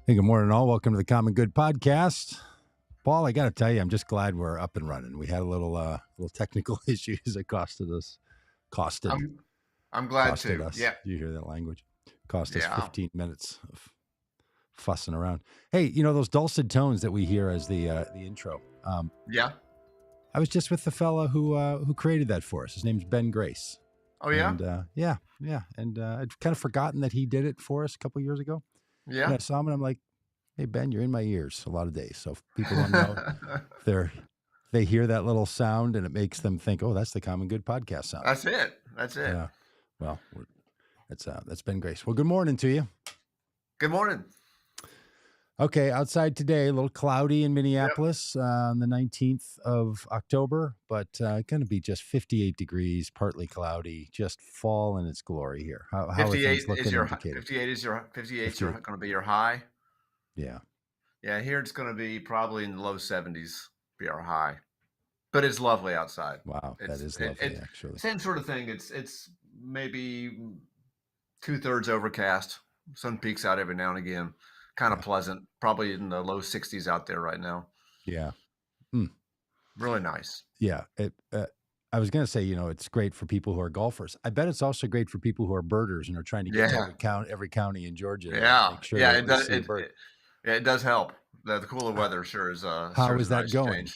Hey, good morning, all. Welcome to the Common Good Podcast. Paul, I got to tell you, I'm just glad we're up and running. We had a little technical issues that costed us. I'm glad Costed too. us. Yeah. Do you hear that language? Cost us Yeah. 15 minutes of fussing around. Hey, you know those dulcet tones that we hear as the intro. Yeah. I was just with the fella who created that for us. His name's Ben Grace. Oh yeah. And yeah. And I'd kind of forgotten that he did it for us a couple years ago. Yeah. And I saw him and I'm like, hey, Ben, you're in my ears a lot of days. So if people don't know, they hear that little sound and it makes them think, oh, that's the Common Good Podcast sound. That's it. Yeah. Well, that's Ben Grace. Well, good morning to you. Good morning. Okay, outside today, a little cloudy in Minneapolis on the 19th of October, but going to be just 58 degrees, partly cloudy, just fall in its glory here. How are things looking indicated? 58 is going to be your high. Yeah. Yeah, here it's going to be probably in the low 70s, be our high. But it's lovely outside. Wow, that is lovely, actually. Same sort of thing. It's maybe 2/3 overcast. Sun peeks out every now and again. Kind of pleasant. Probably in the low 60s out there right now. Yeah. Really nice. Yeah. I was going to say, it's great for people who are golfers. I bet it's also great for people who are birders and are trying to get to every county in Georgia. Yeah. Sure it does. It does help. The cooler weather sure is. How is that going?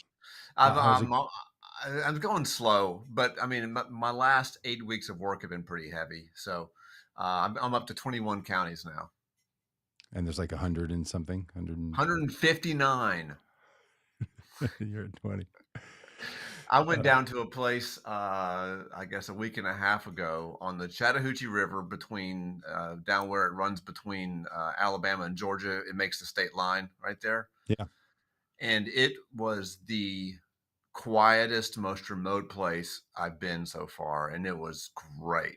I'm going slow, but I mean, my last 8 weeks of work have been pretty heavy. So I'm up to 21 counties now. And there's like 100 and something, 159. You're at 20. I went down to a place, I guess a week and a half ago on the Chattahoochee River between down where it runs between Alabama and Georgia. It makes the state line right there. Yeah. And it was the quietest, most remote place I've been so far. And it was great.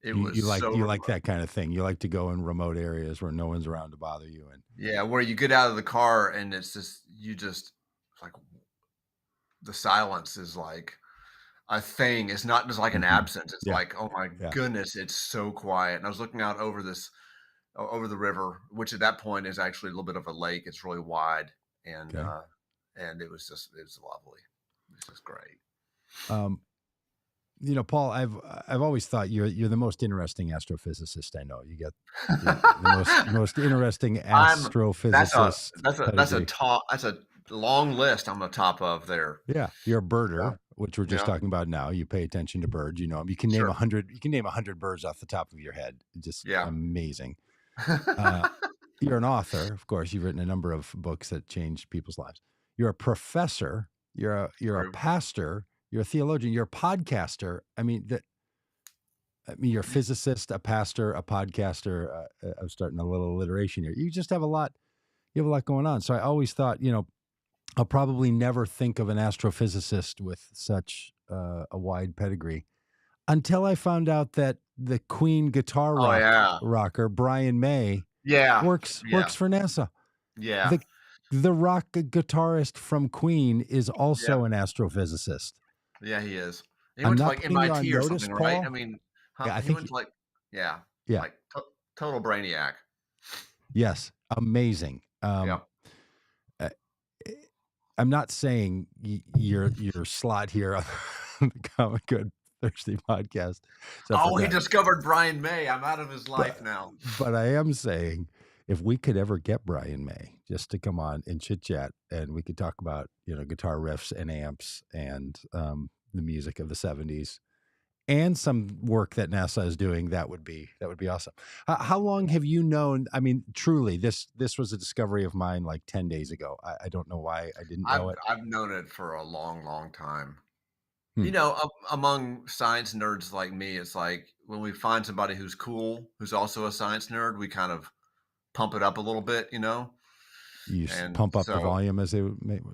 You like that kind of thing. You like to go in remote areas where no one's around to bother you. And yeah, where you get out of the car and it's like the silence is like a thing. It's not just like an absence. It's like, oh my goodness, it's so quiet. And I was looking out over the river, which at that point is actually a little bit of a lake. It's really wide, and it was lovely. It's just great. Paul, I've always thought you're the most interesting astrophysicist I know. You get the most interesting astrophysicist. That's a long list I'm on top of there. Yeah, you're a birder, which we're just talking about now. You pay attention to birds. You can name 100. You can name 100 birds off the top of your head. Just amazing. You're an author, of course. You've written a number of books that changed people's lives. You're a professor. You're a pastor. You're a theologian. You're a podcaster. You're a physicist, a pastor, a podcaster. I'm starting a little alliteration here. You just have a lot. You have a lot going on. So I always thought, I'll probably never think of an astrophysicist with such a wide pedigree until I found out that the Queen guitar rocker Brian May works for NASA. Yeah. The rock guitarist from Queen is also an astrophysicist. Yeah, he is. He went to like MIT or something, Paul? right? I mean, I think he went to like total brainiac. Yes, amazing. I'm not saying your slot here on the Common Good Thursday podcast. He discovered Brian May. I'm out of his life now. But I am saying, if we could ever get Brian May just to come on and chit chat, and we could talk about guitar riffs and amps and the music of the 70s and some work that NASA is doing, that would be awesome. How long have you known? I mean, truly, this was a discovery of mine like 10 days ago. I don't know why I didn't know it. I've known it for a long, long time. Among science nerds like me, it's like when we find somebody who's cool, who's also a science nerd, we kind of pump it up a little bit, You pump up the volume, as they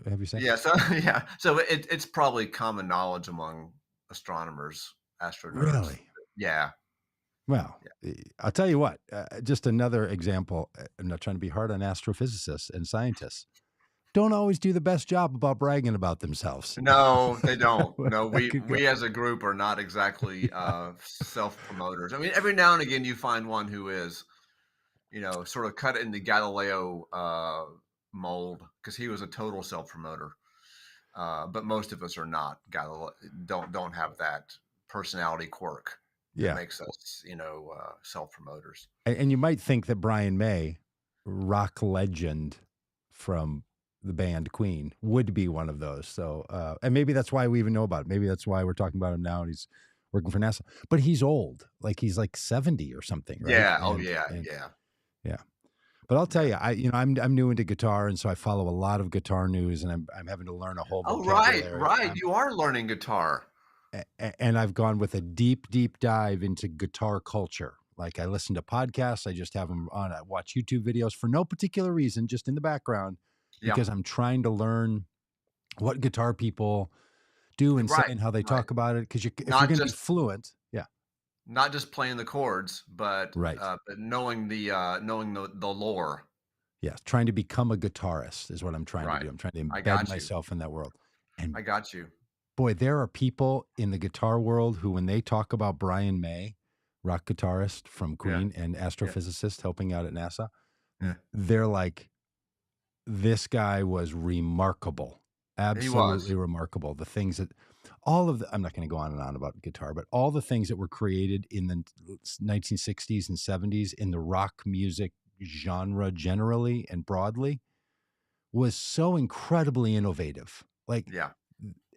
have you say? Yeah. So it's probably common knowledge among astronomers, astronauts. Really? Yeah. Well, I'll tell you what. Just another example. I'm not trying to be hard on astrophysicists and scientists. Don't always do the best job about bragging about themselves. No, they don't. No, we as a group are not exactly self-promoters. I mean, every now and again you find one who is. sort of cut it in the Galileo mold, because he was a total self-promoter. But most of us are not. Don't have that personality quirk that makes us, self-promoters. And you might think that Brian May, rock legend from the band Queen, would be one of those. So, and maybe that's why we even know about it. Maybe that's why we're talking about him now, and he's working for NASA. But he's old, like he's like 70 or something, right? Yeah. Yeah. But I'll tell you, I'm new into guitar, and so I follow a lot of guitar news, and I'm having to learn a whole vocabulary. Right. You are learning guitar. And I've gone with a deep dive into guitar culture. Like I listen to podcasts, I just have them on. I watch YouTube videos for no particular reason, just in the background, because I'm trying to learn what guitar people do and say and how they talk about it. Because if you're going to be fluent, not just playing the chords, but knowing the lore. Yeah, trying to become a guitarist is what I'm trying to do. I'm trying to embed myself in that world. And I got you. Boy, there are people in the guitar world who, when they talk about Brian May, rock guitarist from Queen and astrophysicist helping out at NASA, they're like, this guy was remarkable. Absolutely remarkable. The things that I'm not going to go on and on about guitar, but all the things that were created in the 1960s and 70s in the rock music genre generally and broadly was so incredibly innovative.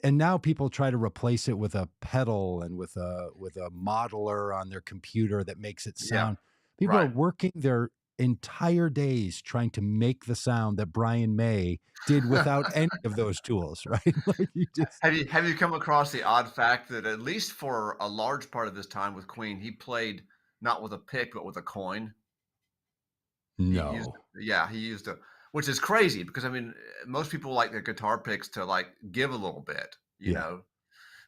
And now people try to replace it with a pedal and with a modeler on their computer that makes it sound. People are working their entire days trying to make the sound that Brian May did without any of those tools, right? Have you come across the odd fact that at least for a large part of his time with Queen, he played not with a pick but with a coin? No. He used a, which is crazy, because I mean, most people like their guitar picks to like give a little bit, you know,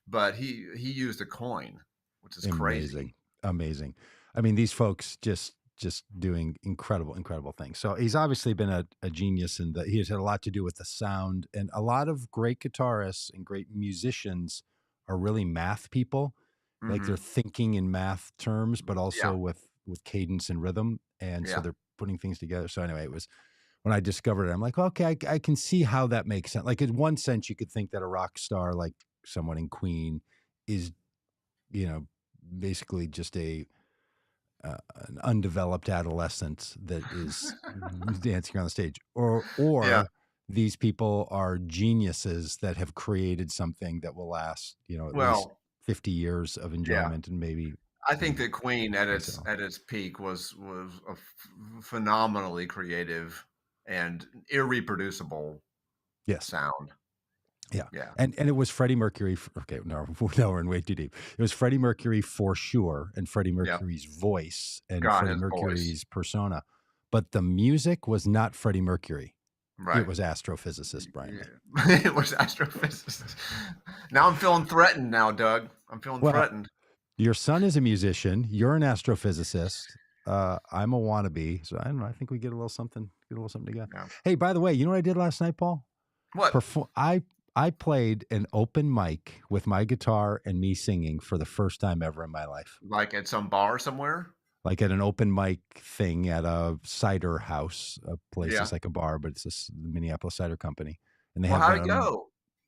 but he used a coin, which is crazy. Amazing. I mean, these folks just doing incredible things. So he's obviously been a genius, and he has had a lot to do with the sound. And a lot of great guitarists and great musicians are really math people. Like they're thinking in math terms, but also with cadence and rhythm. And so they're putting things together. So anyway, it was when I discovered it, I'm like, okay, I can see how that makes sense. Like in one sense, you could think that a rock star like someone in Queen is, basically just an undeveloped adolescent that is dancing on the stage, or these people are geniuses that have created something that will last, at least 50 years of enjoyment, and maybe. I think that Queen at its peak was a phenomenally creative and irreproducible sound. Yeah. And it was Freddie Mercury. Okay, no, we're in way too deep. It was Freddie Mercury for sure, and Freddie Mercury's voice and Freddie Mercury's persona. But the music was not Freddie Mercury. Right. It was Astrophysicist Brian May. It was Astrophysicist. Now I'm feeling threatened now, Doug. I'm feeling threatened. Your son is a musician. You're an astrophysicist. I'm a wannabe. So I don't know. I think we get a little something together. Yeah. Hey, by the way, you know what I did last night, Paul? What? I played an open mic with my guitar and me singing for the first time ever in my life. Like at some bar somewhere? Like at an open mic thing at a cider house, a place that's like a bar, but it's the Minneapolis Cider Company. And they have how'd it go?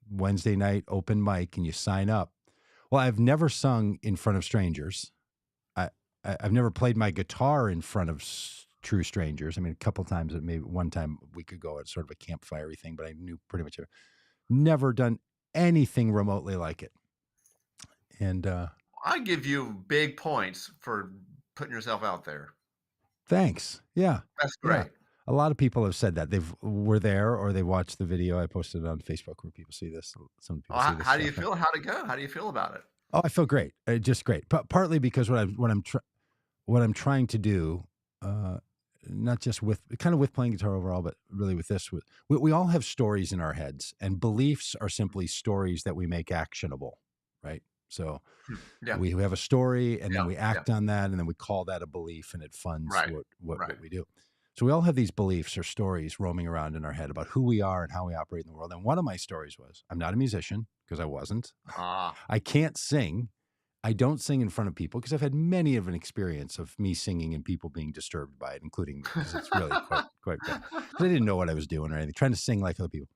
Wednesday night open mic, and you sign up. Well, I've never sung in front of strangers. I've never played my guitar in front of true strangers. I mean, a couple times, maybe one time we could go at sort of a campfire thing, but I knew pretty much never done anything remotely like it. And I give you big points for putting yourself out there. Thanks. Yeah. That's great. Yeah. A lot of people have said that were there, or they watched the video I posted on Facebook where people see this. Some people see this. How do you feel? How'd it go? How do you feel about it? Oh, I feel great. Just great. Partly because what I'm trying to do, not just with playing guitar overall, but really with this, we all have stories in our heads, and beliefs are simply stories that we make actionable, right? So we have a story, and then we act on that, and then we call that a belief, and it funds what we do. So we all have these beliefs or stories roaming around in our head about who we are and how we operate in the world. And one of my stories was, I'm not a musician, because I wasn't. I can't sing. I don't sing in front of people because I've had many of an experience of me singing and people being disturbed by it, including me, because it's really quite bad. Because I didn't know what I was doing or anything, trying to sing like other people.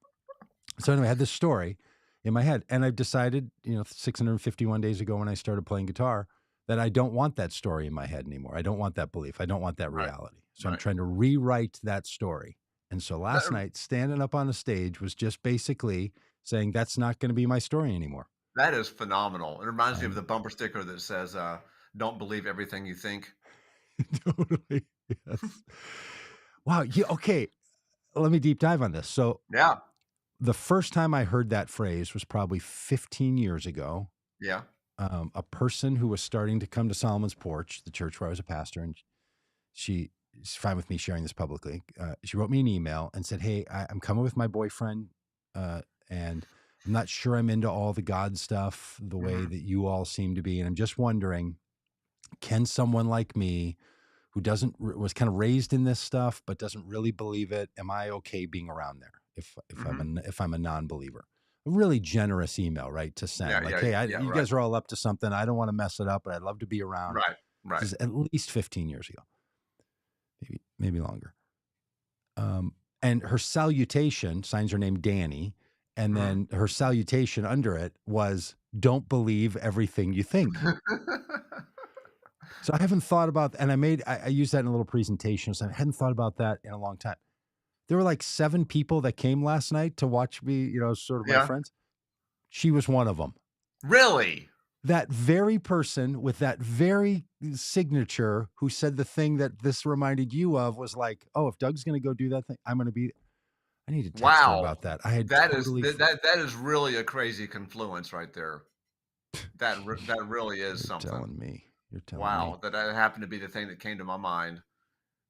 So anyway, I had this story in my head, and I've decided, 651 days ago when I started playing guitar, that I don't want that story in my head anymore. I don't want that belief. I don't want that Right, reality. So I'm right. trying to rewrite that story. And so last That night, standing up on the stage was just basically saying that's not going to be my story anymore. that is phenomenal. It reminds me of I'm the bumper sticker that says, "Don't believe everything you think." totally, yes. Wow. Yeah. Okay. Let me deep dive on this. So Yeah, the first time I heard that phrase was probably 15 years ago. yeah. A person who was starting to come to Solomon's Porch, the church where I was a pastor, and she's fine with me sharing this publicly. She wrote me an email and said, "Hey, I'm coming with my boyfriend, and I'm not sure I'm into all the God stuff the way Mhm. that you all seem to be, and I'm just wondering, can someone like me, who doesn't was kind of raised in this stuff but doesn't really believe it, am I okay being around there Mhm. if I'm a non-believer?" A really generous email, right, to Yeah, send. Like, yeah, "Hey, yeah, you right, guys are all up to something. I don't want to mess it up, but I'd love to be around." right, right. This is at least 15 years ago, maybe longer. Um, and her salutation, signs her name Danny, and Mhm. then her salutation under it was, "Don't believe everything you think." So I haven't thought about, and I used that in a little presentation. So I hadn't thought about that in a long time. There were like 7 people that came last night to watch me, sort of my Yeah. friends. She was one of them. Really? That very person with that very signature who said the thing that this reminded you of was like, "Oh, if Doug's gonna go do that thing, I'm gonna be." I need to text her Wow. about that. I had That is totally that that that is really a crazy confluence right there. That really is You're something. telling me. You're telling me. Wow, that happened to be the thing that came to my mind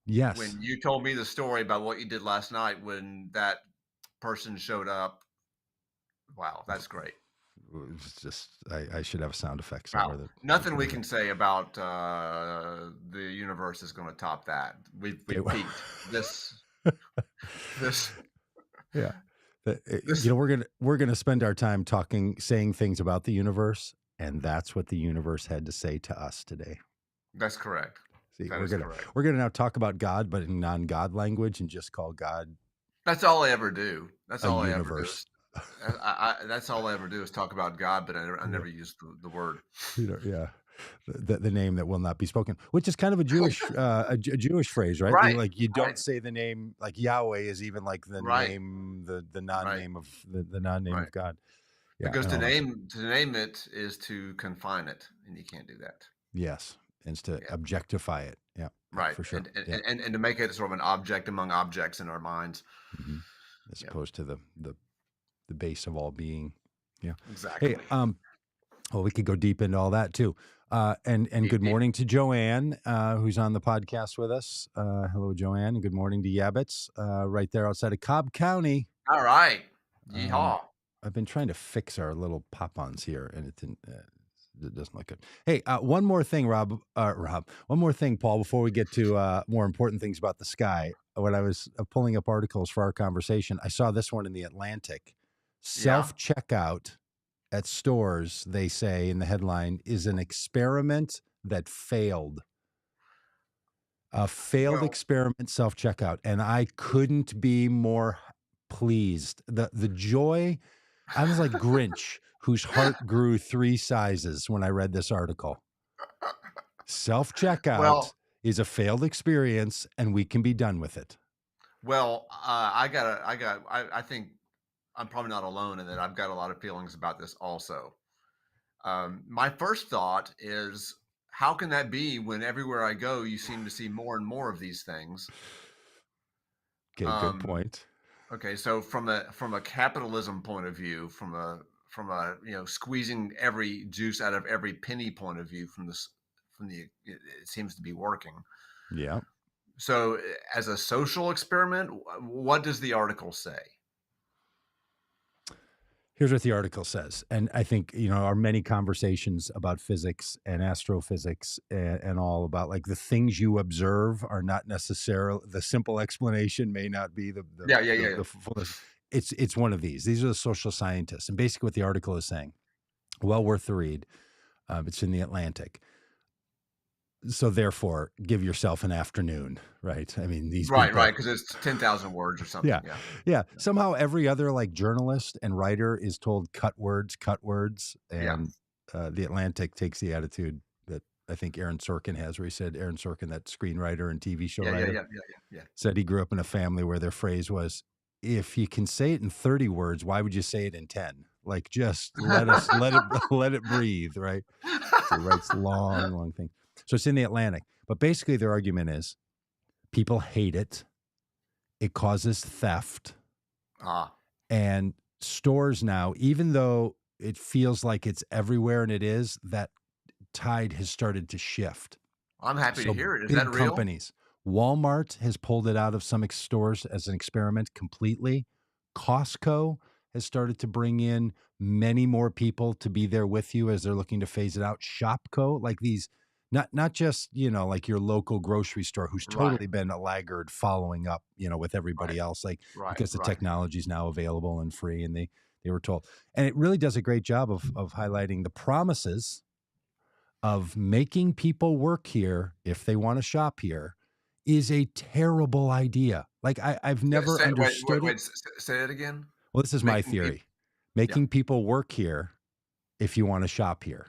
Yes. when you told me the story about what you did last night when that person showed up. Wow, that's great. It's just I should have a sound effect somewhere Wow. that Nothing we goes can there. say about, the universe is gonna top that. Okay, We've well peaked. This yeah. this We're gonna spend our time saying things about the universe, and that's what the universe had to say to us today. that's correct. See, That we're is gonna correct. we're gonna now talk about God, but in non-God language, and just call God That's all I ever do. That's a all I ever do universe. is that's all I ever do is talk about God, but I Yeah, never use the word. yeah. The name that will not be spoken, which is kind of a Jewish a Jewish phrase, right? Right, Like you right, don't say the name, like Yahweh is even like the right, name, the right, non-name of the non-name right. of God. Yeah, Because and all that. to name it is to confine it, and you can't do that. Yes, and to Yeah, objectify it. Yeah, yeah, right, for sure. Yeah, and to make it sort of an object among objects in our minds. hmm as Yeah, opposed to the base of all being. Yeah. Hey, exactly. well, we could go deep into all that too. And Deep, good deep. morning to Joanne, who's on the podcast with us. Hello, Joanne, and good morning to Yabbits, right there outside of Cobb County. Alright. Um, Yeehaw. I've been trying to fix our little pop-ons here, and it doesn't look good. Hey, one more thing, Rob. Rob, one more thing, Paul, before we get to more important things about the sky. When I was pulling up articles for our conversation, I saw this one in the Atlantic. Yeah. Self-checkout at stores, they say in the headline, is an experiment that failed. A failed Well experiment, self-checkout, and I couldn't be more pleased. The joy, I was like Grinch, whose heart grew 3 sizes when I read this article. Self-checkout well is a failed experience, and we can be done with it. I think I'm probably not alone in that I've got a lot of feelings about this also. My first thought is, how can that be when everywhere I go, you seem to see more and more of these things? Okay, good Um, point. okay, so from a capitalism point of view, from a squeezing every juice out of every penny point of view, from the it seems to be working. Yeah. So, as a social experiment, what does the article say? Here's what the article says. And I think, our many conversations about physics and astrophysics and all about like the things you observe are not necessarily the simple explanation may not be Yeah, yeah, yeah, yeah. the fullest. It's one of these. These are the social scientists. And basically what the article is saying, well worth the read. It's in the Atlantic. So therefore, give yourself an afternoon, right? I mean, these Right, people. right, because it's 10,000 words or Yeah. something, yeah. Yeah. Somehow every other like journalist and writer is told cut words, cut words. Yeah. And the Atlantic takes the attitude that I think Aaron Sorkin has, where he said, Aaron Sorkin, that screenwriter and TV show Yeah, yeah, writer, yeah, yeah, yeah, yeah. said he grew up in a family where their phrase was, if you can say it in 30 words, why would you say it in 10? Like, just let it, let it breathe, right? So he writes long, long things. So it's in the Atlantic. But basically, their argument is people hate it. It causes theft. Ah, And stores now, even though it feels like it's everywhere and it is, that tide has started to shift. I'm happy to So hear it. Is that big real? companies, Walmart has pulled it out of some stores as an experiment completely. Costco has started to bring in many more people to be there with you as they're looking to phase it out. Shopco, like these, not just, like your local grocery store who's Right, totally been a laggard following up, with right, everybody else, like right, because the right. technology is now available and free, and they were told. And it really does a great job of highlighting the promises of making people work here if they want to shop here is a terrible idea. Like I've never Wait, understood it. say it again? Well, this is my Making people. theory. Yeah. Making people work here if you want to shop here.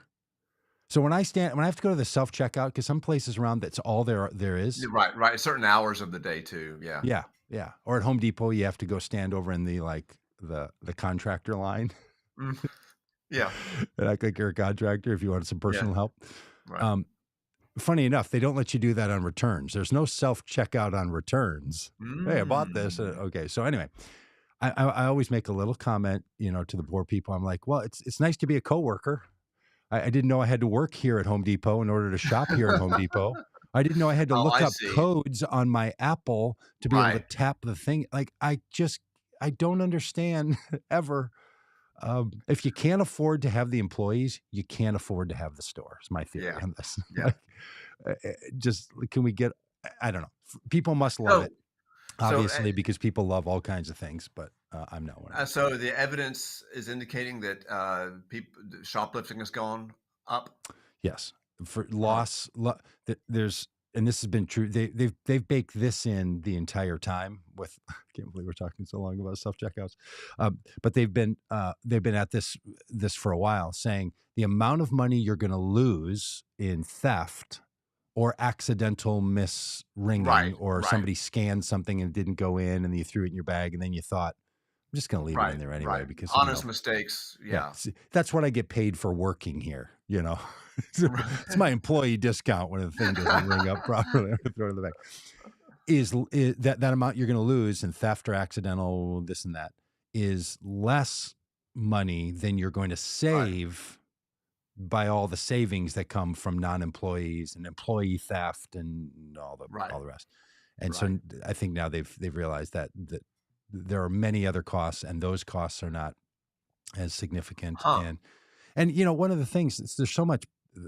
So when I have to go to the self-checkout, because some places around that's all there is. You're right, right, certain hours of the day too, yeah. Yeah. Yeah. Or at Home Depot, you have to go stand over in the contractor line. Mm, yeah, And act like you're a contractor if you wanted some yeah, personal help. right. Um, Funny enough, they don't let you do that on returns. There's no self-checkout on returns. Hey, I bought this. Mm. Okay. So anyway, I always make a little comment, to the poor people. I'm like, well, it's nice to be a coworker. I didn't know I had to work here at Home Depot in order to shop here at Home Depot. I didn't know I had to Oh, look I up see. codes on my Apple to be able to Right, tap the thing. Like, I don't understand ever. If you can't afford to have the employees, you can't afford to have the store. Is my theory yeah, on this. yeah. Like, just can we get? I don't know. People must love So it, so, obviously, because people love all kinds of things. But I'm not one of them. so the evidence is indicating that, shoplifting has gone up? Yes, for Uh-huh. loss, there's, and this has been true. They've baked this in the entire time. With I can't believe we're talking so long about self checkouts, but they've been at this for a while, saying the amount of money you're going to lose in theft or accidental Right, misringing, or right, somebody scanned something and it didn't go in, and you threw it in your bag, and then you thought, I'm just going to leave it right, in there anyway right. because Honest mistakes, yeah, yeah. that's what I get paid for working here. It's my employee discount when the thing doesn't ring up properly. I throw it in the back. Is that amount you're going to lose in theft or accidental this and that is less money than you're going to Right, save by all the savings that come from non-employees and employee theft and right, all the rest. And so right. I think now they've realized that there are many other costs, and those costs are not as significant. Huh, And one of the things is there's so much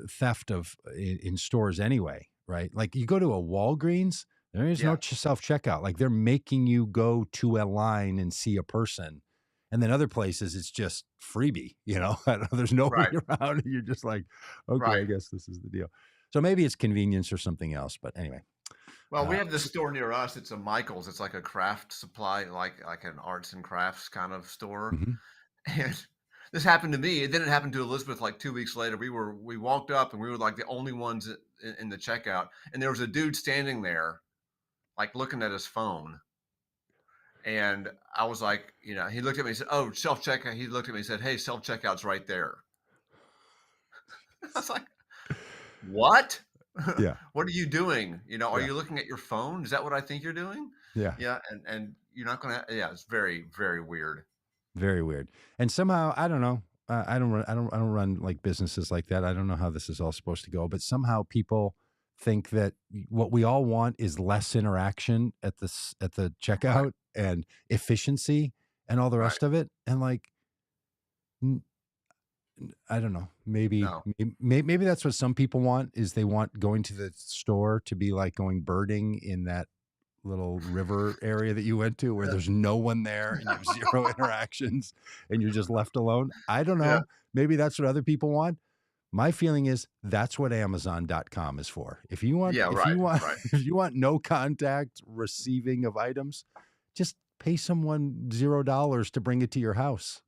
theft in stores anyway, right? Like you go to a Walgreens, there is no yeah, self checkout. Like they're making you go to a line and see a person. And then other places, it's just freebie. There's nobody right, around. And you're just like, okay, I right. guess this is the deal. So maybe it's convenience or something else. But anyway, Well, we uh, have this store near us, it's a Michael's, it's like a craft supply, like an arts and crafts kind of store, mhm. and this happened to me, and then it happened to Elizabeth, like, 2 weeks later. We walked up, and we were, like, the only ones in the checkout, and there was a dude standing there, like, looking at his phone, and I was like, he looked at me and said, "Oh, self-checkout." He looked at me and said, "Hey, self-checkout's right there." I was like, "What? Yeah, What are you doing? Are yeah, you looking at your phone? Is that what I think you're doing?" yeah. Yeah, and you're not gonna, yeah, it's very, very weird. Very weird. And somehow, I don't know. I don't run like businesses like that. I don't know how this is all supposed to go, but somehow people think that what we all want is less interaction at the Right, checkout and efficiency and all the right. rest of it. And like, n- I don't know. Maybe, No. maybe that's what some people want, is they want going to the store to be like going birding in that little river area that you went to where there's no one there and you have zero interactions and you're just left alone. I don't Yeah, know. Maybe that's what other people want, My feeling is that's what Amazon.com is for. If you want, Yeah, right, right. if you want no contact receiving of items, just pay someone $0 to bring it to your house.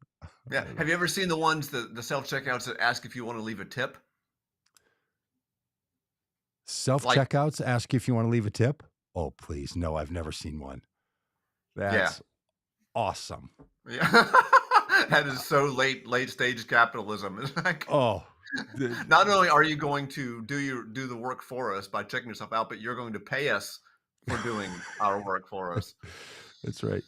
Yeah. Have you ever seen the ones, the self-checkouts that ask if you wanna leave a tip? Like Self-checkouts ask you if you want to leave a tip. Oh, please. No, I've never seen one. yeah. That's awesome. Yeah. That is so late stage capitalism. It's like, Oh, not only are you going to do the work for us by checking yourself out, but you're going to pay us for doing our work for us. that's right.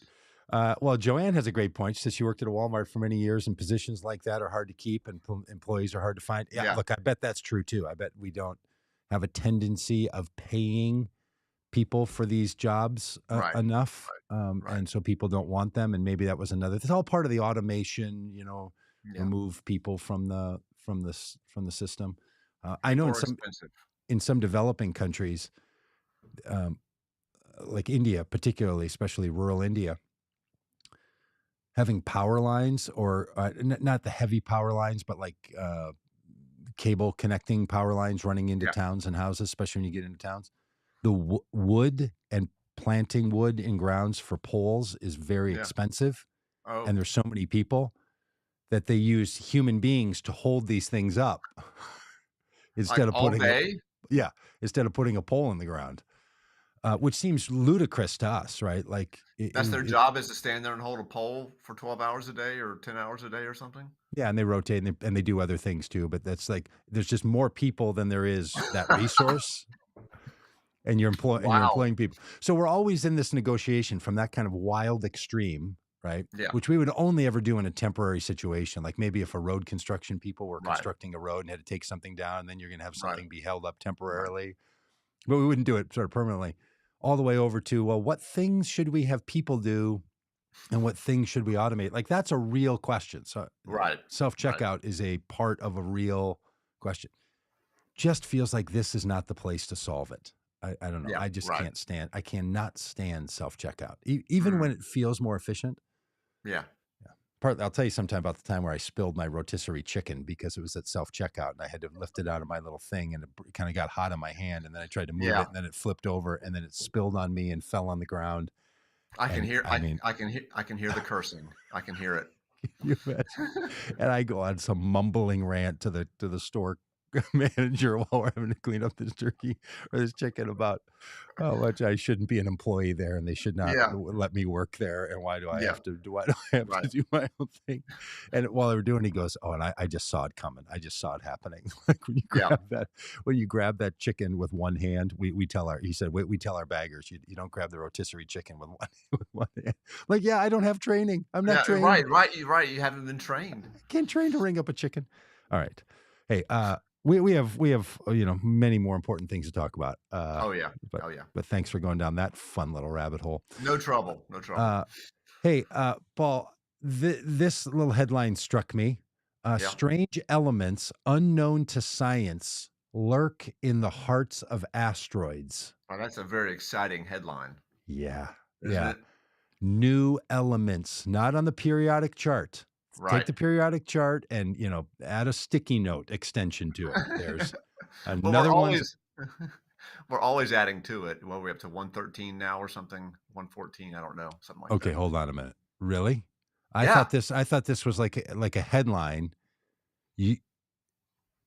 Well, Joanne has a great point. She says she worked at a Walmart for many years, and positions like that are hard to keep, and employees are hard to find. Yeah, Yeah. look, I bet that's true too. I bet we don't have a tendency of paying people for these jobs Right. enough, Right. and so people don't want them. And maybe that was another. It's all part of the automation, Yeah. remove people from the system. I know Or expensive. in some developing countries, um, like India, particularly, especially rural India, having power lines or not the heavy power lines, but like cable connecting power lines running into Yeah. towns and houses, especially when you get into towns. The wood and planting wood in grounds for poles is very Yeah. expensive, Oh, and there's so many people that they use human beings to hold these things up like instead of all putting a day? yeah, instead of putting a pole in the ground, which seems ludicrous to us, right? Like That's their job, is to stand there and hold a pole for 12 hours a day or 10 hours a day or something? yeah, and they rotate and they do other things too, but that's like there's just more people than there is that resource, and you're Wow. employing people. So we're always in this negotiation from that kind of wild extreme, right? Yeah. Which we would only ever do in a temporary situation, like maybe if a road construction people were Right. constructing a road and had to take something down, and then you're going to have Right. something be held up Right. temporarily, but we wouldn't do it sort of permanently. All the way over to, well, what things should we have people do, and what things should we automate? Like that's a real question. So Right. self Right. checkout is a part of a real question. Just feels like this is not the place to solve it. I don't know. Yeah. I just Right. can't stand. I cannot stand self checkout, even when Mm. it feels more efficient. Yeah. I'll tell you sometime about the time where I spilled my rotisserie chicken because it was at self checkout, and I had to lift it out of my little thing, and it kind of got hot in my hand, and then I tried to move Yeah. it, and then it flipped over, and then it spilled on me and fell on the ground. I can And hear I mean, I can hear the cursing. I can hear it. you imagine? And I go on some mumbling rant to the store manager while we're having to clean up this turkey or this chicken about how much I shouldn't be an employee there, and they should not Yeah. let me work there, and why do I Yeah. have to Right. do my own thing? And while they were doing it, he goes, "Oh, and I just saw it coming. I just saw it happening." Like Yeah. when you grab that chicken with one hand, we tell he said, we tell our baggers, you don't grab the rotisserie chicken with one with one hand. Like, yeah, I don't have training. I'm not Yeah. trained. Right. Right. You're right. You haven't been trained. Can't train to ring up a chicken. All right. Hey, we have many more important things to talk about. Oh yeah. But Oh yeah. thanks for going down that fun little rabbit hole. No trouble. No trouble. Uh, hey, Paul, this little headline struck me. Yeah. Strange elements unknown to science lurk in the hearts of asteroids. Oh, that's a very exciting headline, Yeah, isn't yeah. it? New elements, not on the periodic chart. Take Right. the periodic chart and, add a sticky note extension to it. There's Well, we're another one. always we're always adding to it. Well, we're up to 113 now or something. 114. I don't know. Something like Okay, that. hold on a minute. Really? I Yeah. thought this was like a headline. You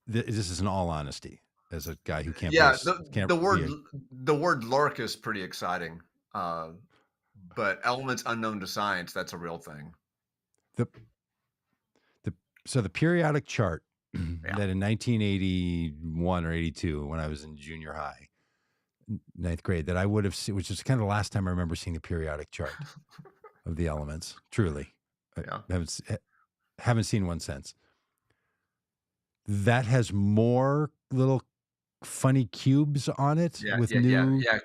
this is in all honesty as a guy who can't Yeah. can't The be word a the word lurk is pretty exciting. Uh, but elements unknown to science, that's a real thing. the the so the periodic chart Yeah. that in 1981 or 82 when I was in junior high, ninth grade, that I would have seen, which is kind of the last time I remember seeing the periodic chart of the elements. Truly, I Yeah. haven't seen one since. That has more little funny cubes on it Yeah. with Yeah. Yeah. new. Yeah.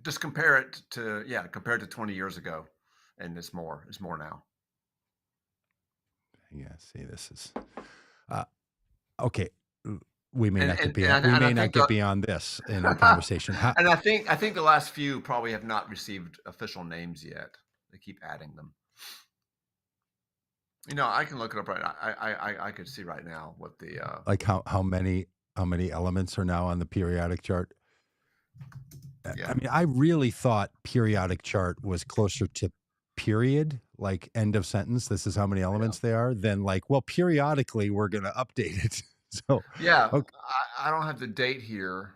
Just compare it to compare it to 20 years ago, and it's more. It's more now. Yeah, see, this is okay. We may not get beyond. We And I may not think get beyond this in our conversation. and I think the last few probably have not received official names yet. They keep adding them. I can look it up right now. I could see right now what the, Like how many elements are now on the periodic chart? I yeah. mean, I really thought periodic chart was closer to period, like end of sentence. This is how many Yeah. elements they are. Than like, well, periodically we're going to update it. So, Yeah, okay, I don't have the date here,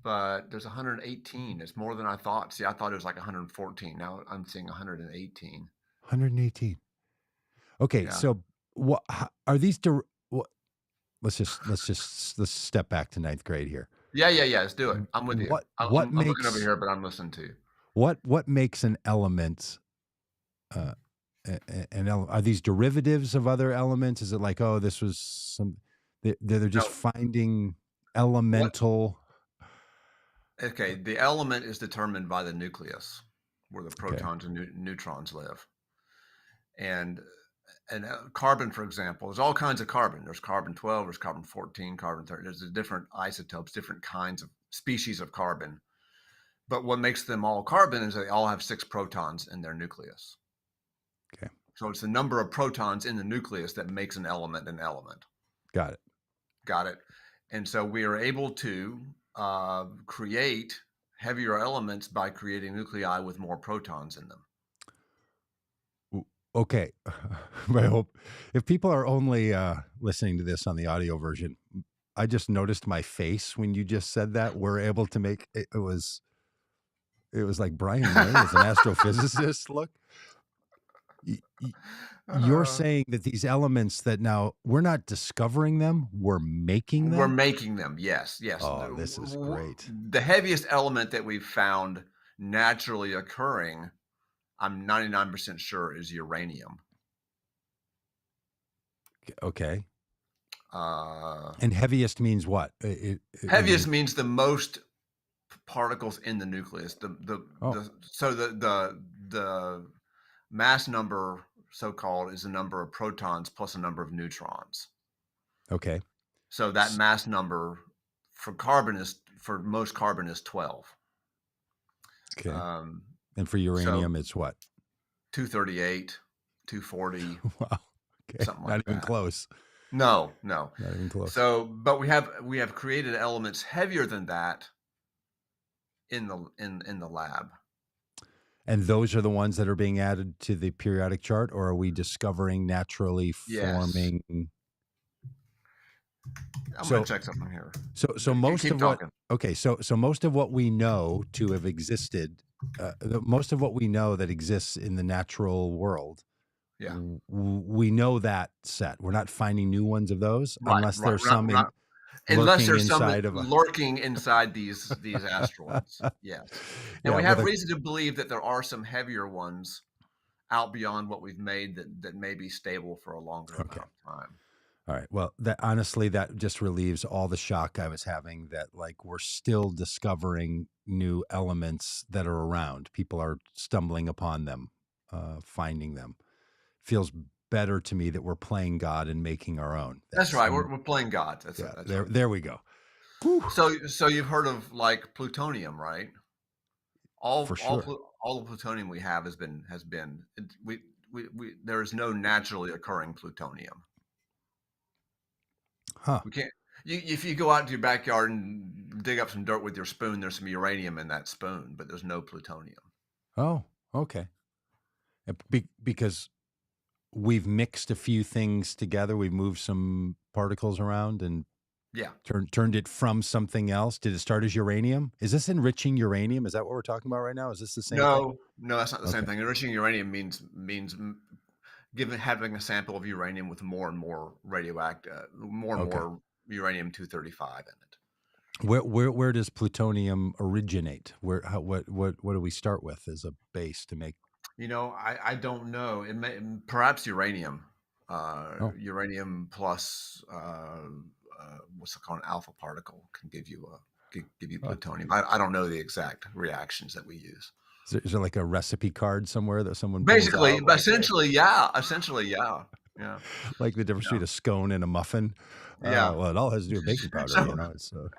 but there's 118. It's more than I thought. See, I thought it was like 114. Now I'm seeing 118. 118. Okay, Yeah. so what are these? What, let's step back to ninth grade here. Yeah, yeah, yeah, let's do it. I'm with you. What I'm what I'm I'm looking over makes here, but I'm listening to you. what makes an element uh, are these derivatives of other elements? Is it like, oh, this was some they're just No, finding what elemental. okay, the element is determined by the nucleus, where the Okay. protons and neutrons live. And carbon, for example, there's all kinds of carbon. There's carbon 12, there's carbon 14, carbon 30. There's different isotopes, different kinds of species of carbon. But what makes them all carbon is they all have 6 protons in their nucleus. Okay. So it's the number of protons in the nucleus that makes an element an element. Got it. Got it. And so we are able to create heavier elements by creating nuclei with more protons in them. Okay. I hope if people are only listening to this on the audio version, I just noticed my face when you just said that. We're able to make it was like Brian May as an astrophysicist. Look, you're Uh, saying that these elements that now we're not discovering them, we're making we're them. making them. Yes, yes. Oh, this is great. The heaviest element that we've found naturally occurring, I'm 99% sure, is uranium. Okay. Uh, And heaviest means what? I Heaviest mean, means the most particles in the nucleus. oh, The mass number, so called, is the number of protons plus a number of neutrons. okay. So that S- mass number for most carbon is 12. Okay. Um, And for so uranium, it's what? 238, 240, Wow. Okay. something Not like even that. close. No, no. Not even close. So, but we have created elements heavier than that in the lab. And those are the ones that are being added to the periodic chart, or are we discovering naturally Yes. forming? I'm gonna So, check something here. so most Keep of what, talking. okay, so most of what we know to have existed, most of what we know that exists in the natural world, Yeah. we know that set. We're not finding new ones of those Right, unless right. there's some We're in not unless lurking there's some inside of a lurking inside these asteroids. Yes. And yeah, we with have a reason to believe that there are some heavier ones out beyond what we've made that may be stable for a longer okay. amount of time. All right. Well, that honestly, that just relieves all the shock I was having that like we're still discovering new elements that are around. People are stumbling upon them, finding them. Feels better to me that we're playing God and making our own. That's That's right. We're playing God. yeah. That's There, right. there we go. Whew, So you've heard of like plutonium, right? for sure. All the plutonium we have has been we there is no naturally occurring plutonium. Huh. We can't. If you go out to your backyard and dig up some dirt with your spoon, there's some uranium in that spoon, but there's no plutonium. Oh, okay. Because we've mixed a few things together. We've moved some particles around and Yeah. turned it from something else. Did it start as uranium? Is this enriching uranium? Is that what we're talking about right now? Is this the same thing? No, no, that's not the same Okay. thing. Enriching uranium means given having a sample of uranium with more and more more and Okay. more uranium 235 in it. Where does plutonium originate? What do we start with as a base to make? I don't know. Perhaps uranium, Oh, uranium plus what's it called, an alpha particle can give you oh. plutonium. I don't know the exact reactions that we use. Is there like a recipe card somewhere that someone pulls Basically, out? Like, hey, essentially, yeah, yeah, like the difference yeah, between a scone and a muffin. yeah. Well, it all has to do with baking powder. So,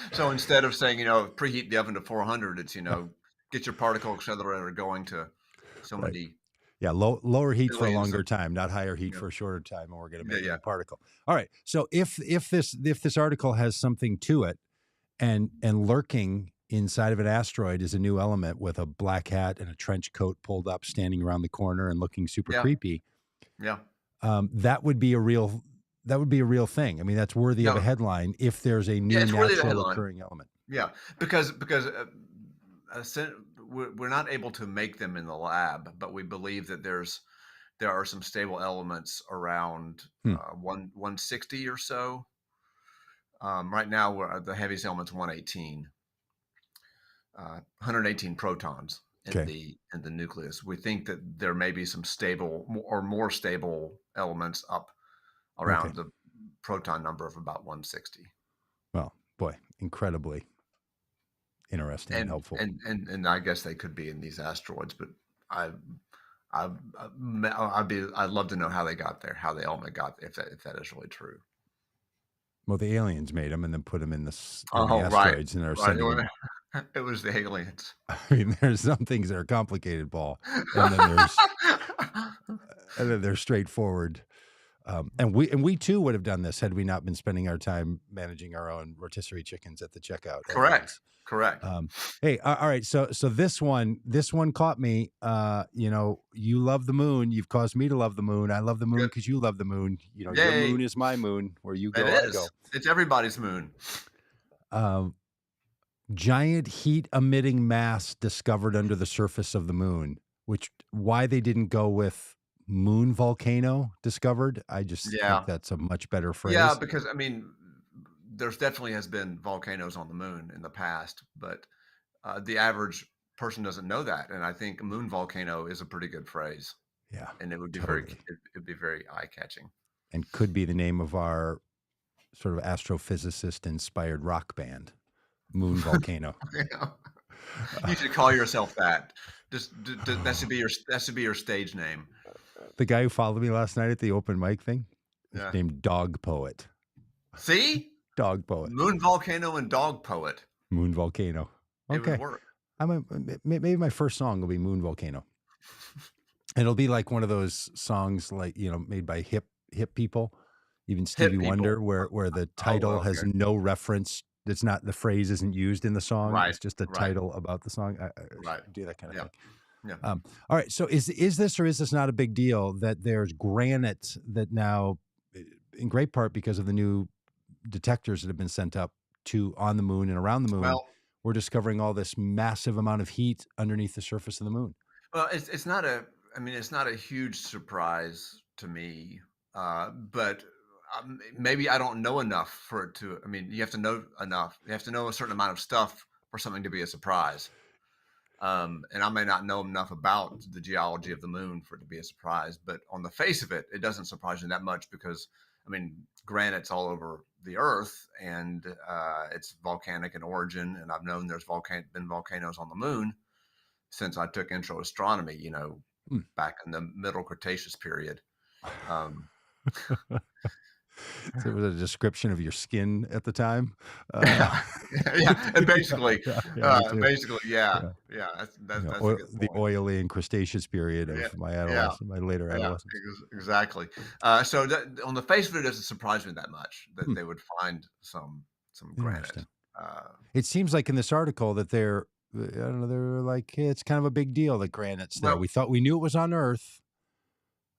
It's so instead of saying preheat the oven to 400, it's get your particle accelerator going to so right. many. Yeah, lower heat for a Billions longer of time, not higher heat yeah, for a shorter time, and we're going to yeah, make a yeah, new particle. All right. So if this article has something to it, and lurking inside of an asteroid is a new element with a black hat and a trench coat pulled up, standing around the corner and looking super yeah, creepy, yeah. that would be a real thing. I mean, that's worthy of a No, headline if there's a yeah, new it's worthy of a natural headline. occurring element. Yeah, because we're not able to make them in the lab, but we believe that there are some stable elements around Hmm. 160 or so. Right now, the heaviest element's 118, 118 protons Okay. in the nucleus. We think that there may be some stable or more stable elements up Okay. around the proton number of about 160. Well, boy, incredibly interesting and And helpful. and I guess they could be in these asteroids, but I I'd love to know how they got there, how the element got there, if that is really true. Well, the aliens made them and then put them in the Oh, right, asteroids and are right. sending them. It was the aliens. I mean, there's some things that are complicated, Paul, and then there's straightforward. And we too would have done this had we not been spending our time managing our own rotisserie chickens at the checkout at Correct, Woolies. correct. Hey, all right. So this one caught me. You love the moon. You've caused me to love the moon. I love the moon Good. because you love the moon. Your Yay. moon is my moon. Where you It go, I go. is. It's everybody's moon. Um, Giant heat emitting mass discovered under the surface of the moon. Why they didn't go with moon volcano discovered? I just think Yeah. that's a much better Yeah, phrase. because I mean, there's definitely has been volcanoes on the moon in the past, but the average person doesn't know that, and I think moon volcano is a pretty good phrase, Yeah, and it would be totally. it'd be very eye catching. And could be the name of our sort of astrophysicist inspired rock band, Moon Volcano. Yeah. You should call yourself that. Just that should be your stage name. The guy who followed me last night at the open mic thing is Yeah. named Dog Poet. See, Dog Poet. moon volcano and dog poet. Moon Volcano. It would Okay. work. Maybe my first song will be Moon Volcano. And it'll be like one of those songs like, made by hip people, even Stevie Hit people. Wonder, where the title has okay. no reference. It's not, the phrase isn't used in the song. Right. It's just a Right. title about the song. I Right. do that kind of Yeah. thing. Yeah. All right. So is this or is this not a big deal that there's granite that now, in great part because of the new detectors that have been sent up on the moon and around the moon, Well, we're discovering all this massive amount of heat underneath the surface of the moon? well, it's not a. I mean, it's not a huge surprise to me, but maybe I don't know enough for it to. I mean, you have to know enough. You have to know a certain amount of stuff for something to be a surprise. And I may not know enough about the geology of the moon for it to be a surprise, but on the face of it, it doesn't surprise me that much because, I mean, granite's all over the Earth and it's volcanic in origin. And I've known there's been volcanoes on the moon since I took intro astronomy, back in the Middle Cretaceous period. Um, So it was a description of your skin at the time. yeah, and basically, Yeah. that's a good The point. oily and Cretaceous period Yeah, of my yeah. my later Yeah, adolescence. exactly. So on the face of it doesn't surprise me that much that Hmm, they would find some granite. Interesting. Uh, It seems like in this article that I don't know, they're like, "Hey, it's kind of a big deal that granite's there. well, We knew it was on Earth.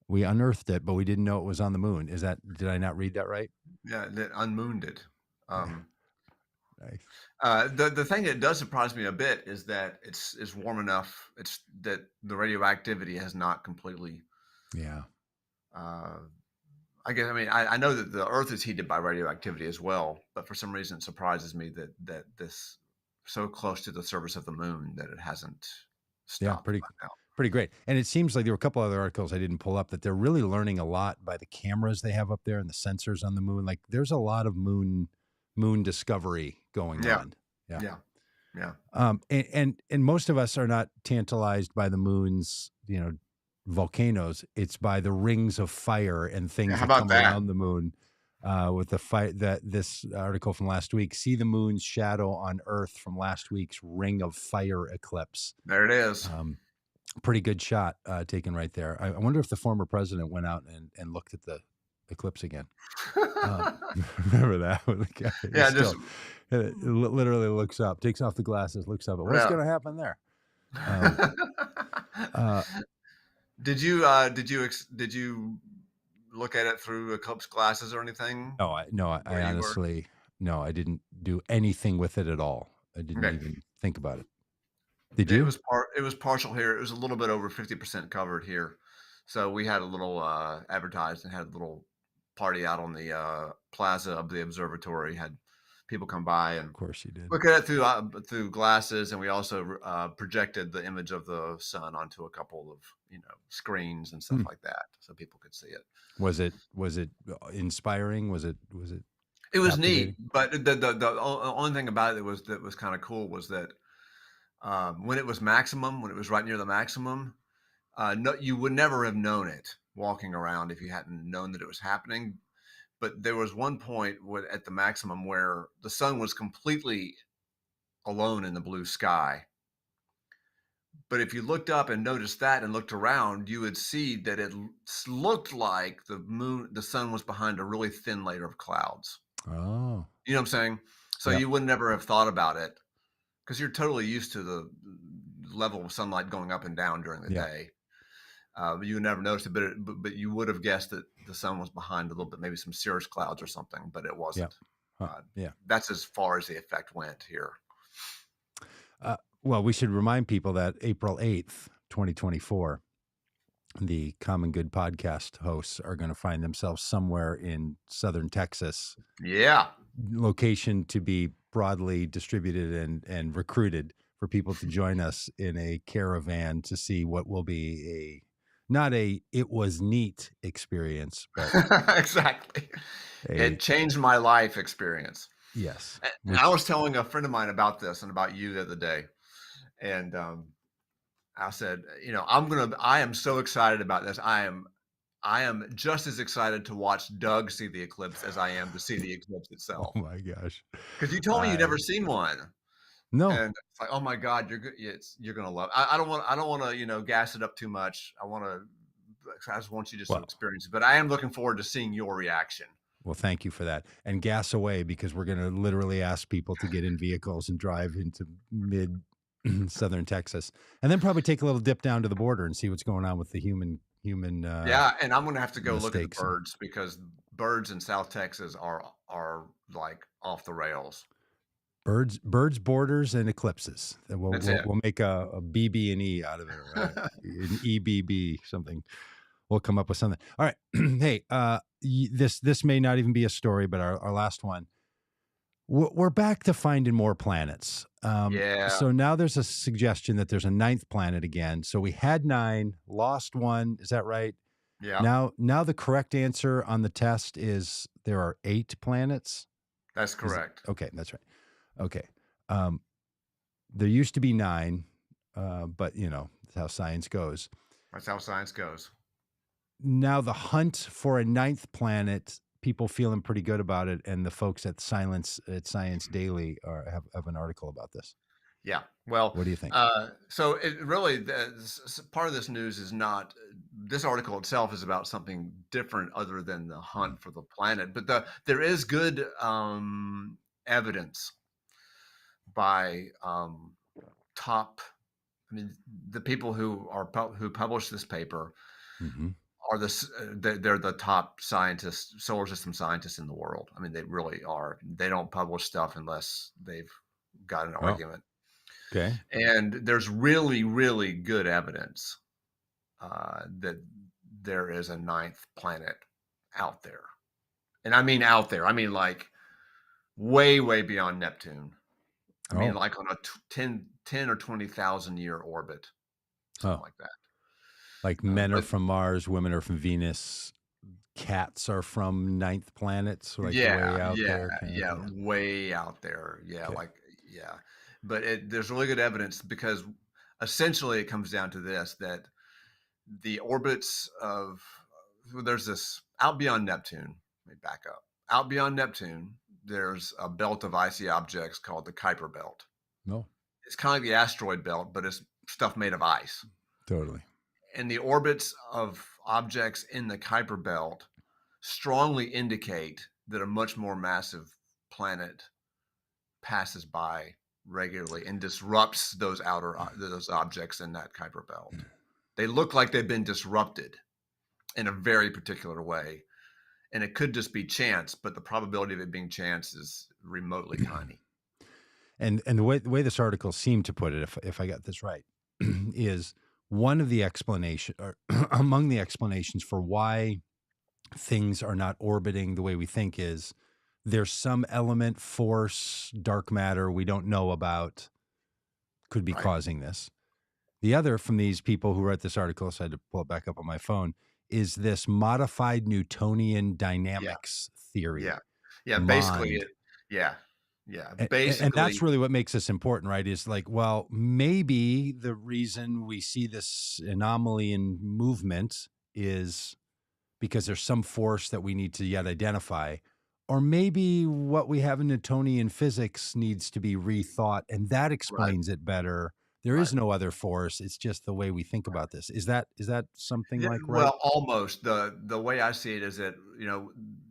We unearthed it, but we didn't know it was on the moon." Did I not read that right? yeah, that unmooned it. Yeah. Um, Nice. the thing that does surprise me a bit is that it's warm enough. It's that the radioactivity has not completely. Yeah. Uh, I guess I mean I know that the Earth is heated by radioactivity as well, but for some reason it surprises me that this so close to the surface of the moon that it hasn't Yeah, stopped by now. pretty great. And it seems like there were a couple other articles I didn't pull up that they're really learning a lot by the cameras they have up there and the sensors on the moon. Like there's a lot of moon discovery going Yeah, on. Yeah. yeah, yeah. And most of us are not tantalized by the moon's, volcanoes. It's by the rings of fire and Yeah, things how that about come that? around the moon. With the fight that this article from last week, see the moon's shadow on Earth from last week's ring of fire eclipse. There it is. Pretty good shot taken right there. I wonder if the former president went out and looked at the eclipse again. Um, remember that with the guy? He Yeah, just still literally looks up, takes off the glasses, looks up. What's yeah. going to happen there? Um, uh, did you look at it through Eclipse glasses or anything no, I where you were? honestly, no, I didn't do anything with it at all. I didn't Okay. even think about it. Did It you? was it was partial here. It was a little bit over 50% covered here. So we had a little advertised and had a little party out on the plaza of the observatory. Had people come by Of and course you did. look at it through glasses, and we also projected the image of the sun onto a couple of screens and stuff Hmm. like that, so people could see it. Was it inspiring? Was it It was neat, captivating? but only thing about it that was kind of cool was that when it was maximum, when it was right near the maximum, no, you would never have known it walking around if you hadn't known that it was happening. But there was one point at the maximum where the sun was completely alone in the blue sky. But if you looked up and noticed that and looked around, you would see that it looked like the sun was behind a really thin layer of clouds. Oh, You know what I'm saying? So yep, you would never have thought about it because you're totally used to the level of sunlight going up and down during the yeah, day. But you would never notice it, but you would have guessed that the sun was behind a little bit, maybe some cirrus clouds or something, but it yep. wasn't. Huh, yeah. That's as far as the effect went here. Well, we should remind people that April 8th, 2024, the Common Good podcast hosts are going to find themselves somewhere in southern Texas, Yeah. location to be broadly distributed and recruited for people to join us in a caravan to see what will be not a it was neat experience, but Exactly. a It changed my life experience. yes, And I which was telling a friend of mine about this and about you the other day. And I said, I am so excited about this. I am just as excited to watch Doug see the eclipse as I am to see the eclipse oh itself. my gosh. Because you told me you'd I never seen one. no. And it's like, oh my God, you're gonna love. I don't want to gas it up too much. I just want you just to Well, experience it. But I am looking forward to seeing your reaction. Well, thank you for that. And gas away because we're going to literally ask people to get in vehicles and drive into mid southern Texas, and then probably take a little dip down to the border and see what's going on with the human Yeah, and I'm gonna have to go look at the mistakes. And birds because birds in South Texas are like off the rails. birds, borders, and eclipses. And We'll That's we'll, it. we'll make a BB and E out of it, an EBB something. We'll come up with something. All right. Hey, this may not even be a story, but our last one. We're back to finding more planets. Yeah, So now there's a suggestion that there's a ninth planet again. So we had 9, lost 1. Is that right? yeah, Now the correct answer on the test is there are 8 planets. that's Is it? correct. Okay, that's right. Okay. Um, there used to be 9, but that's how science goes. That's how science goes. Now the hunt for a ninth planet, people feeling pretty good about it, and the folks at Science Daily have an article about this. Yeah. Well, What do you think? so it really part of this news is not this article itself is about something different other than the hunt for the planet, but there is good evidence by top. I mean, the people who publish this paper Hmm. are they're the top scientists, solar system scientists in the world. I mean, they really are. They don't publish stuff unless they've got an Oh, argument. okay. And there's really, really good evidence that there is a ninth planet out there. And I mean out there. I mean like way, way beyond Neptune. I mean Oh, like on a 10 or 20,000 year orbit, something oh, like that. like men are But from Mars, women are from Venus, cats are from ninth planets, like yeah, way out yeah, there, kind of. yeah, Yeah. way out there. Yeah, Okay. like yeah. But there's really good evidence because essentially it comes down to this that the orbits of there's this out beyond Neptune. Let me back up. Out beyond Neptune, there's a belt of icy objects called the Kuiper Belt. No. It's kind of like the asteroid belt, but it's stuff made of ice. Totally. And the orbits of objects in the Kuiper Belt strongly indicate that a much more massive planet passes by regularly and disrupts those objects in that Kuiper Belt. They look like they've been disrupted in a very particular way, and it could just be chance, but the probability of it being chance is remotely tiny. And the way this article seemed to put it, if I got this right, is one of the explanation or among the explanations for why things are not orbiting the way we think is there's some element, force, dark matter we don't know about could be Right? causing this. The other from these people who wrote this article, so I had to pull it back up on my phone, is this modified Newtonian Yeah, dynamics theory, yeah, yeah. Basically, mind. yeah, yeah. And that's Basically, really what makes this important, right? Is like, well, maybe the reason we see this anomaly in movement is because there's some force that we need to yet identify. Or maybe what we have in Newtonian physics needs to be rethought, and that right, explains it better. There is right. no other force. It's just the way we think about this. Is that something Yeah, like right? well, almost. The way I see it is that,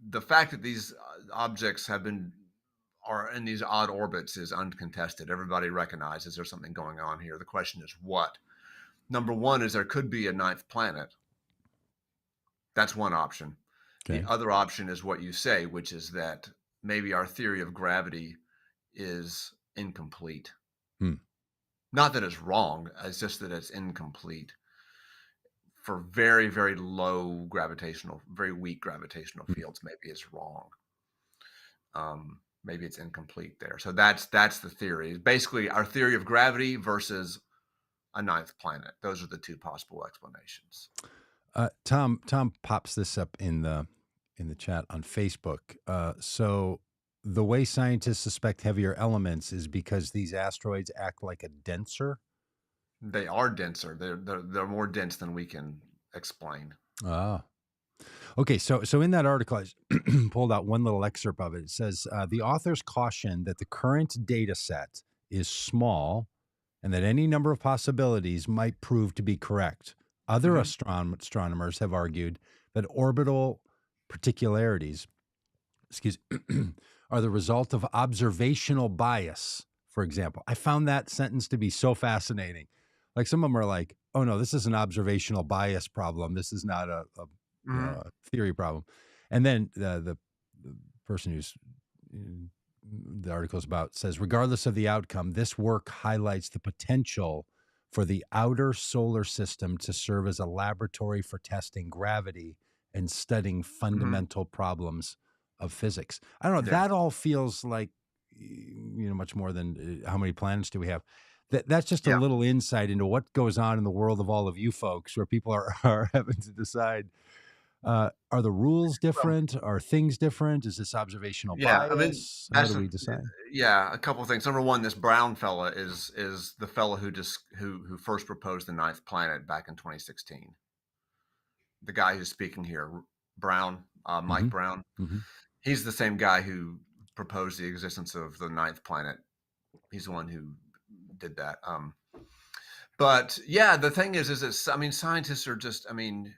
the fact that these objects are in these odd orbits is uncontested. Everybody recognizes there's something going on here. The question is what? Number one is there could be a ninth planet. That's one option. The Okay. other option is what you say, which is that maybe our theory of gravity is incomplete. Hmm. Not that it's wrong, it's just that it's incomplete for very, very low gravitational, very weak gravitational Hmm. fields. Maybe it's wrong. Maybe it's incomplete there. So that's the theory. Basically, our theory of gravity versus a ninth planet. Those are the two possible explanations. Tom pops this up in the chat on Facebook. So the way scientists suspect heavier elements is because these asteroids act like a denser. They are denser. They're more dense than we can explain. Ah, okay. So in that article, I pulled out one little excerpt of it. It says the authors caution that the current data set is small and that any number of possibilities might prove to be correct. Other Hmm. astronomers have argued that orbital particularities, excuse, are the result of observational bias. For example, I found that sentence to be so fascinating. Like some of them are like, "Oh no, this is an observational bias problem. This is not Hmm. a theory problem." And then the person who's mm, the article's about says, regardless of the outcome, this work highlights the potential for the outer solar system to serve as a laboratory for testing gravity and studying Hmm. fundamental problems of physics. I don't know. Yeah. That all feels like much more than how many planets do we have. That's just a Yeah. little insight into what goes on in the world of all of you folks, where people are are having to decide are the rules Well, different? Are things different? Is this observational yeah. I mean, bias? How that's do we decide? yeah. A couple of things. Number one, this Brown fella is the fella who first proposed the ninth planet back in 2016. The guy who's speaking here, Brown, Mike Mhm, Brown. mhm. He's the same guy who proposed the existence of the ninth planet. He's the one who did that. But yeah, the thing is that I mean, scientists are just. I mean,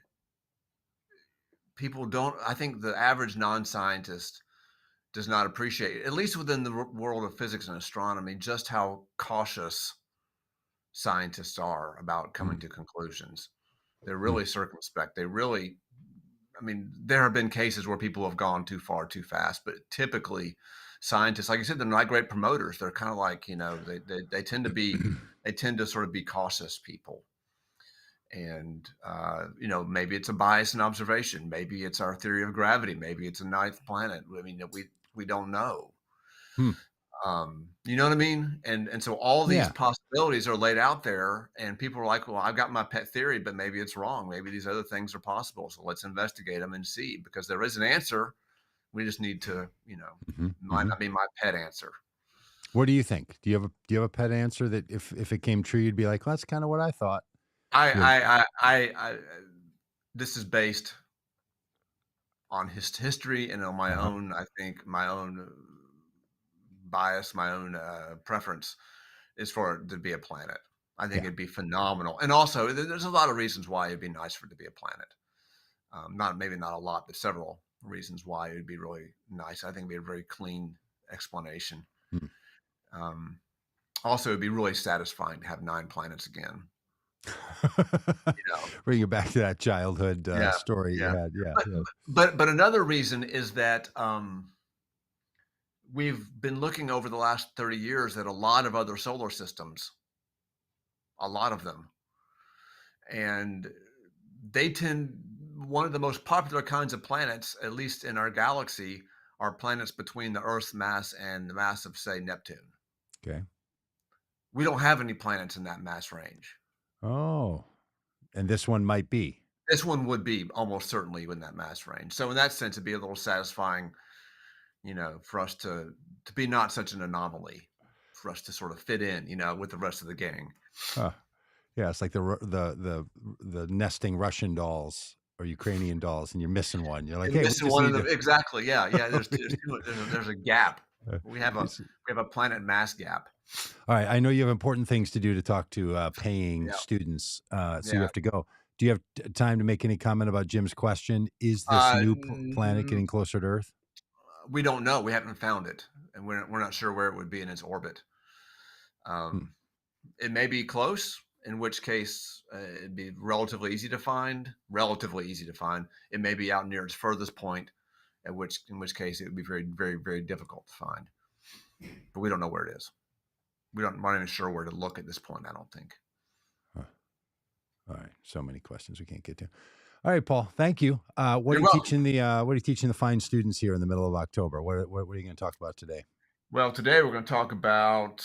people don't. I think the average non-scientist does not appreciate, at least within the world of physics and astronomy, just how cautious scientists are about Mm, coming to conclusions. They're mm. really circumspect. They really, I mean, there have been cases where people have gone too far too fast, but typically scientists, like you said, they're not great promoters. They're kind of like, they tend to be, they tend to sort of be cautious people. And, maybe it's a bias in observation. Maybe it's our theory of gravity. Maybe it's a ninth planet. I mean, we don't know. Hmm. You know what I mean? And so all these Yeah. possibilities are laid out there, and people are like, "Well, I've got my pet theory, but maybe it's wrong. Maybe these other things are possible. So let's investigate them and see." Because there is an answer. We just need to, Mhm, might mhm. not be my pet answer. What do you think? Do you have a pet answer that if it came true, you'd be like, "Well, that's kinda what I thought." I, Do you have this is based on history and on my Uh-huh. own. I think my own bias, my own preference is for it to be a planet. I think Yeah. it'd be phenomenal. And also, there's a lot of reasons why it'd be nice for it to be a planet. Not maybe not a lot, but several reasons why it'd be really nice. I think it'd be a very clean explanation. Hmm. Um, Also, it'd be really satisfying to have 9 planets again. You know? Bring you back to that childhood Yeah, story you yeah. had. Yeah. But Yeah. but another reason is that, we've been looking over the last 30 years at a lot of other solar systems, a lot of them, and they tend one of the most popular kinds of planets, at least in our galaxy, are planets between the Earth's mass and the mass of, say, Neptune. Okay. We don't have any planets in that mass range. Oh, and this one might be. This one would be almost certainly in that mass range. So in that sense, it'd be a little satisfying, for us to be not such an anomaly, for us to sort of fit in, with the rest of the gang. Huh. Yeah, it's like the nesting Russian dolls or Ukrainian dolls, and you're missing one. You're like, And hey, we missing just one of need them to. exactly. Yeah, yeah. There's we too, need- there's a gap. uh, We have a it's- we have a planet mass gap. all right, I know you have important things to do to talk to paying Yeah, students, so you yeah. have to go. Do you have time to make any comment about Jim's question? Is this new planet N getting closer to Earth? We don't know. We haven't found it, and we're not sure where it would be in its orbit. Hmm. Um, it may be close, in which case it'd be relatively easy to find. Relatively easy to find. It may be out near its furthest point, in which case it would be very, very, very difficult to find. But we don't know where it is. We're not even sure where to look at this point. I don't think. Huh. All right, so many questions we can't get to. All right, Paul. Thank you. What are You're you welcome. teaching the What are you teaching the fine students here in the middle of October? What are you going to talk about today? Well, today we're going to talk about.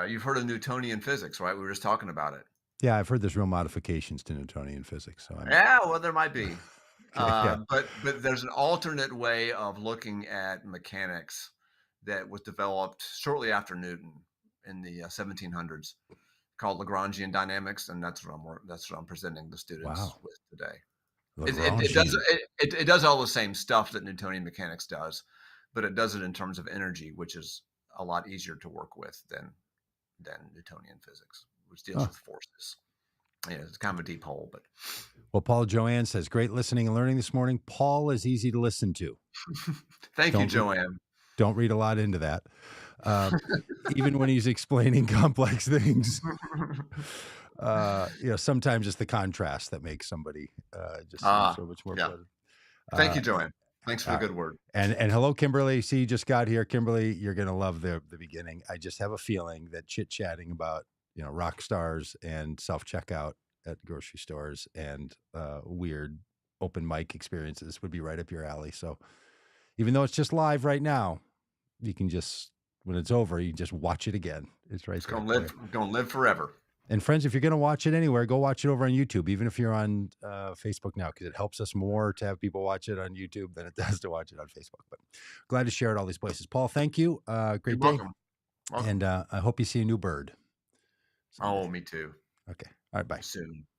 You've heard of Newtonian physics, right? We were just talking about it. Yeah, I've heard there's real modifications to Newtonian physics, so I'm Yeah, well, there might be. okay. Yeah. But there's an alternate way of looking at mechanics that was developed shortly after Newton in the 1700s, called Lagrangian dynamics, and that's what I'm presenting the students Wow. with today. It does Lagrangian. it does all the same stuff that Newtonian mechanics does, but it does it in terms of energy, which is a lot easier to work with than Newtonian physics, which deals Huh. with forces. Yeah, it's kind of a deep hole, but Well, Paul Joanne says, great listening and learning this morning. Paul is easy to listen to. thank you, Don't re- Joanne. don't read a lot into that. Uh, even when he's explaining complex things, sometimes it's the contrast that makes somebody just seem Ah, so much more yeah. pleasant. Thank Uh, you, Joanne. Thanks for the uh, good word. and hello, Kimberly. See, you just got here. Kimberly, you're gonna love the beginning. I just have a feeling that chit chatting about rock stars and self checkout at grocery stores and weird open mic experiences would be right up your alley. So even though it's just live right now, you can just when it's over, you just watch it again. It's right It's there gonna for you. live forever. And friends, if you're going to watch it anywhere, go watch it over on YouTube, even if you're on Facebook now, because it helps us more to have people watch it on YouTube than it does to watch it on Facebook. But glad to share it all these places. Paul, thank you. You're Great day. welcome. Welcome. And I hope you see a new bird someday. Oh, me too. Okay. All right. Bye. Soon.